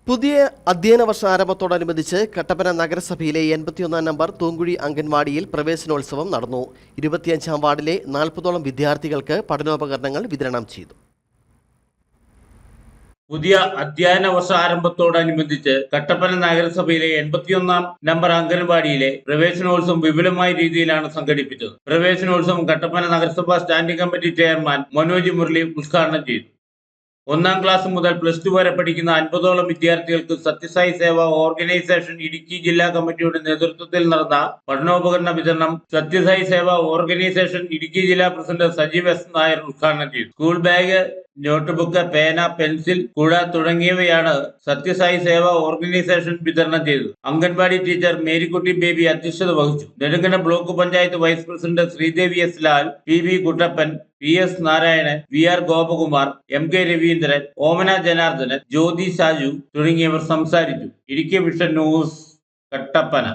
പുതിയ അധ്യയന വർഷ ആരംഭത്തോടനുബന്ധിച്ച് കട്ടപ്പന നഗരസഭയിലെ 81 നമ്പർ തൂങ്കുഴി അംഗൻവാടിയിൽ പ്രവേശനോത്സവം നടന്നു. 25-ാം വാർഡിലെ 40ഓളം വിദ്യാർത്ഥികൾക്ക് പഠനോപകരണങ്ങൾ വിതരണം ചെയ്തു. പുതിയ അധ്യയന വർഷ ആരംഭത്തോടനുബന്ധിച്ച് കട്ടപ്പന നഗരസഭയിലെ 81-ാം നമ്പർ അംഗൻവാടിയിലെ പ്രവേശനോത്സവം വിപുലമായ രീതിയിലാണ് സംഘടിപ്പിച്ചത്. പ്രവേശനോത്സവം കട്ടപ്പന നഗരസഭാ standing committee chairman Manoj Murali ഉദ്ഘാടനം ചെയ്തു. 1-ാം ക്ലാസ് മുതൽ +2 വരെ പഠിക്കുന്ന 50ഓളം വിദ്യാർത്ഥികൾക്ക് സത്യസായി സേവ ഓർഗനൈസേഷൻ ഇടുക്കി ജില്ലാ കമ്മിറ്റിയുടെ നേതൃത്വത്തിൽ നടന്ന പഠനോപകരണ വിതരണം സത്യസായി സേവ ഓർഗനൈസേഷൻ ഇടുക്കി ജില്ലാ പ്രസിഡന്റ് സജീവ് എസ് നായർ ഉദ്ഘാടനം ചെയ്തു. സ്കൂൾ ബാഗ്, നോട്ട്ബുക്ക്, പേന, പെൻസിൽ, കുഴ തുടങ്ങിയവയാണ് സത്യസായി സേവ ഓർഗനൈസേഷൻ വിതരണം ചെയ്തത്. അംഗൻവാടി ടീച്ചർ മേരിക്കുട്ടി ബേബി അധ്യക്ഷത വഹിച്ചു. Nedumkandam block panchayat vice president Sreedevi S Lal, P Kuttappan, PS Narayanan, VR Gopakumar, MK Raveendran, Omana Janardhanan, Jyothi Saju തുടങ്ങിയവർ സംസാരിച്ചു. Idukki vision news, Kattappana.